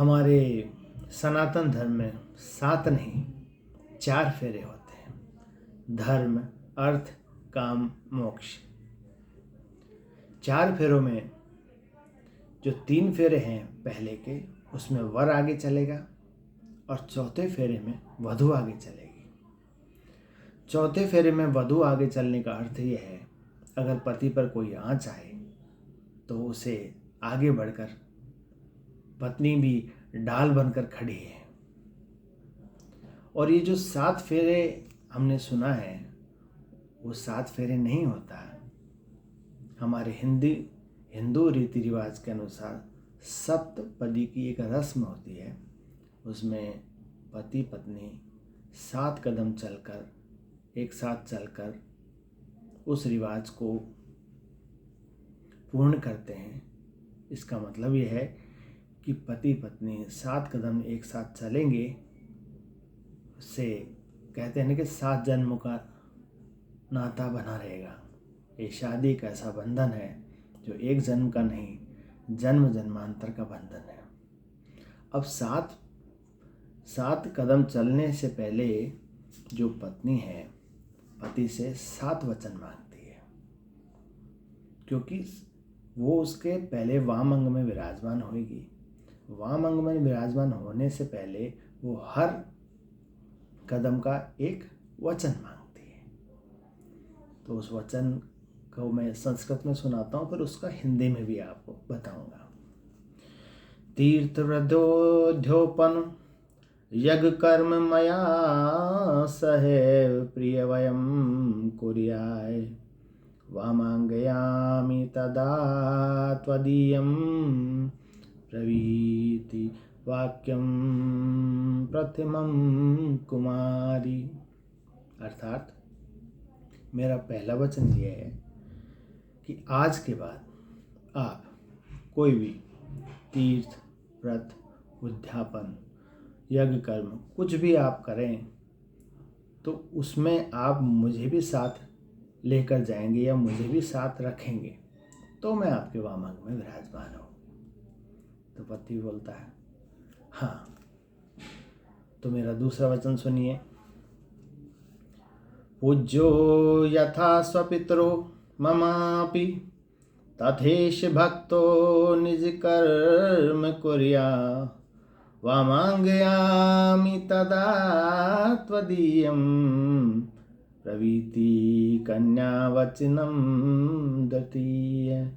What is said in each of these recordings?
हमारे सनातन धर्म में 7 नहीं 4 फेरे होते हैं। धर्म, अर्थ, काम, मोक्ष। 4 फेरों में जो 3 फेरे हैं पहले के, उसमें वर आगे चलेगा और चौथे फेरे में वधू आगे चलेगी। चौथे फेरे में वधू आगे चलने का अर्थ यह है, अगर पति पर कोई आँच आए तो उसे आगे बढ़कर, पत्नी भी ढाल बनकर खड़ी है। और ये जो 7 फेरे हमने सुना है, वो 7 फेरे नहीं होता। हमारे हिंदू रीति रिवाज के अनुसार सप्तपदी की एक रस्म होती है। उसमें पति पत्नी 7 कदम चलकर, एक साथ चलकर उस रिवाज को पूर्ण करते हैं। इसका मतलब यह है कि पति पत्नी 7 कदम एक साथ चलेंगे, उससे कहते हैं कि 7 जन्मों का नाता बना रहेगा। ये शादी एक ऐसा बंधन है जो एक जन्म का नहीं, जन्म जन्मांतर का बंधन है। अब 7 कदम चलने से पहले जो पत्नी है, पति से 7 वचन मांगती है, क्योंकि वो उसके पहले वाम अंग में विराजमान होगी। वाम अंग में विराजमान होने से पहले वो हर कदम का एक वचन मांगती है। तो उस वचन को मैं संस्कृत में सुनाता हूँ, फिर उसका हिंदी में भी आपको बताऊंगा। तीर्थव्रतोद्योपन यज्ञ कर्म मया सह प्रिय वयम कुर्याय वामांगयामि तदा त्वदीयं प्रवीति वाक्यम प्रथमं कुमारी। अर्थात मेरा पहला वचन यह है कि आज के बाद आप कोई भी तीर्थ, व्रत, उद्यापन, यज्ञ कर्म कुछ भी आप करें तो उसमें आप मुझे भी साथ लेकर जाएंगे या मुझे भी साथ रखेंगे, तो मैं आपके वामांग में विराजमान हूँ। तो पति बोलता है हाँ। तो मेरा दूसरा वचन सुनिए। पूज्यो यथा स्वपितरो ममापि तथेश भक्तो निज कर्म कुर्या वामांगयामि तदा त्वदीयं प्रवीति कन्या वचनम द्वितीय।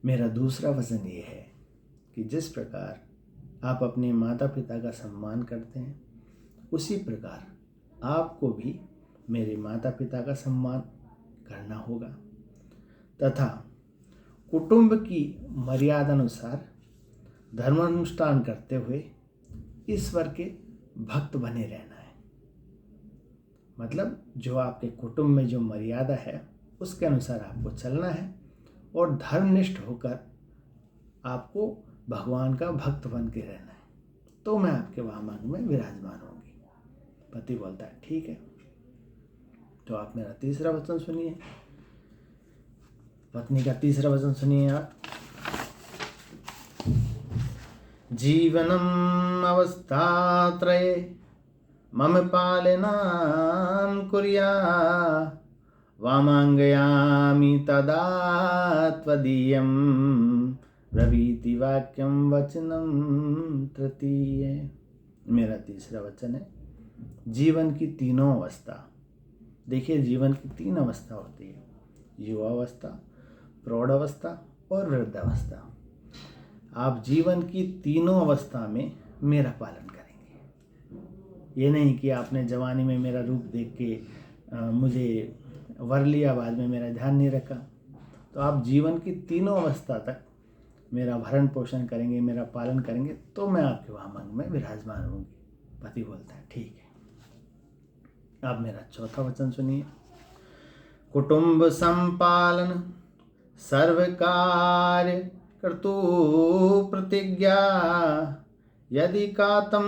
मेरा दूसरा वचन ये है कि जिस प्रकार आप अपने माता पिता का सम्मान करते हैं, उसी प्रकार आपको भी मेरे माता पिता का सम्मान करना होगा तथा कुटुंब की मर्यादा अनुसार धर्मानुष्ठान करते हुए ईश्वर के भक्त बने रहना है। मतलब जो आपके कुटुंब में जो मर्यादा है उसके अनुसार आपको चलना है और धर्मनिष्ठ होकर आपको भगवान का भक्त बन के रहना है, तो मैं आपके वामांग में विराजमान होंगी। पति बोलता है ठीक है। तो आप मेरा तीसरा वचन सुनिए। पत्नी का तीसरा वचन सुनिए आप। जीवनम अवस्थात्रये मम पालनां कुर्या वामांगयामि तदा त्वदीयं ब्रवीति वाक्यम वचनम तृतीय। मेरा तीसरा वचन है जीवन की तीनों अवस्था। देखिए, जीवन की 3 अवस्था होती है, युवावस्था, प्रौढ़ अवस्था और वृद्धावस्था। आप जीवन की तीनों अवस्था में मेरा पालन करेंगे। ये नहीं कि आपने जवानी में मेरा रूप देख के मुझे वर लिया, बाद में मेरा ध्यान नहीं रखा। तो आप जीवन की तीनों अवस्था तक मेरा भरण पोषण करेंगे, मेरा पालन करेंगे, तो मैं आपके वामांग में विराजमान होंगी। पति बोलता है ठीक है। अब मेरा चौथा वचन सुनिए। कुटुंब संपालन सर्व कार्य कर्तु प्रतिज्ञा यदि कातं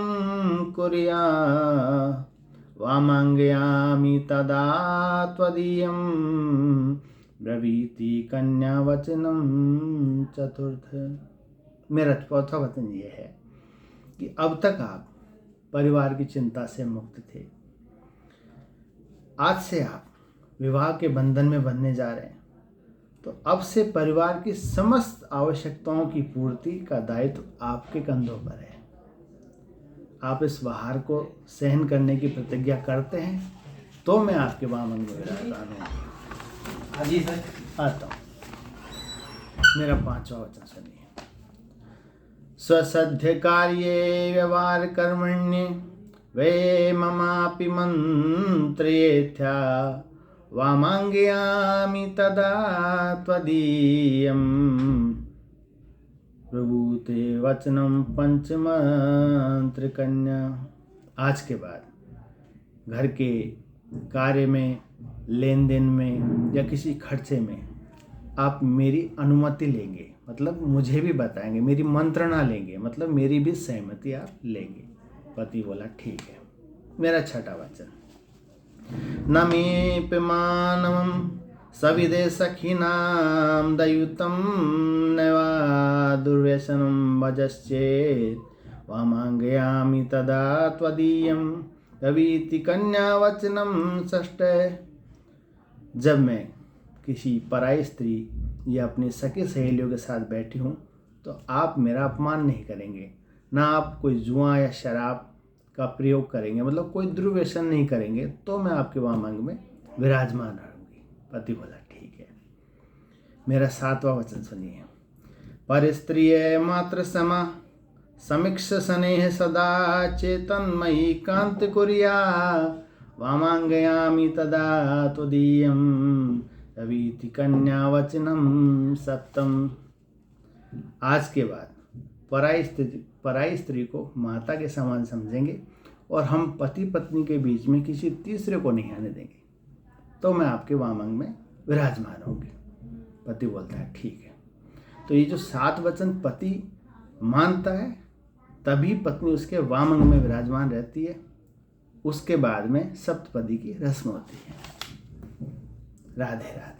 कुर्या वामांगयामि तदा त्वदीयं ब्रवीति कन्या वचनम चतुर्थ। मेरा चौथा वचन ये है कि अब तक आप परिवार की चिंता से मुक्त थे, आज से आप विवाह के बंधन में बंधने जा रहे हैं, तो अब से परिवार की समस्त आवश्यकताओं की पूर्ति का दायित्व आपके कंधों पर है। आप इस भार को सहन करने की प्रतिज्ञा करते हैं तो मैं आपके वामन में विराजमान हूँ। जी सर, आता हूँ। मेरा 5वां वचन सुनिए। स्वसध्य कार्ये व्यवहार कर्मण्ये वे ममापि मंत्रयेथ्या वामांगयामि तदा त्वदीयम् प्रभूते वचनम पंचमंत्र कन्या। आज के बाद घर के कार्य में, लेन देन में या किसी खर्चे में आप मेरी अनुमति लेंगे, मतलब मुझे भी बताएंगे, मेरी मंत्रणा लेंगे, मतलब मेरी भी सहमति आप लेंगे। पति बोला ठीक है। मेरा 6वां वचन। न मे पिमानवम सविदे सखीनां दयुतं नैवा दुर्व्यसनं भजश्चेत् वामांगयामि तदा त्वदीयं रवीति कन्या वचनम 6। जब मैं किसी पराई स्त्री या अपनी सखी सहेलियों के साथ बैठी हूँ तो आप मेरा अपमान नहीं करेंगे, ना आप कोई जुआ या शराब का प्रयोग करेंगे, मतलब कोई दुर्व्यसन नहीं करेंगे, तो मैं आपके वामांग में विराजमान रहूँगी। पति बोला ठीक है। मेरा 7वां वचन सुनिए। पर स्त्रिय मात्र समा समीक्ष स्नेह सदा चेतन्मयी कांत कुर्या वामांगयामि तदा त्वदीयं रवीति कन्या वचनम 7। आज के बाद पराई स्त्री को माता के समान समझेंगे और हम पति पत्नी के बीच में किसी तीसरे को नहीं आने देंगे, तो मैं आपके वामांग में विराजमान होंगे। पति बोलता है ठीक है। तो ये जो 7 वचन पति मानता है तभी पत्नी उसके वामांग में विराजमान रहती है। उसके बाद में सप्तपदी की रस्म होती है। राधे राधे।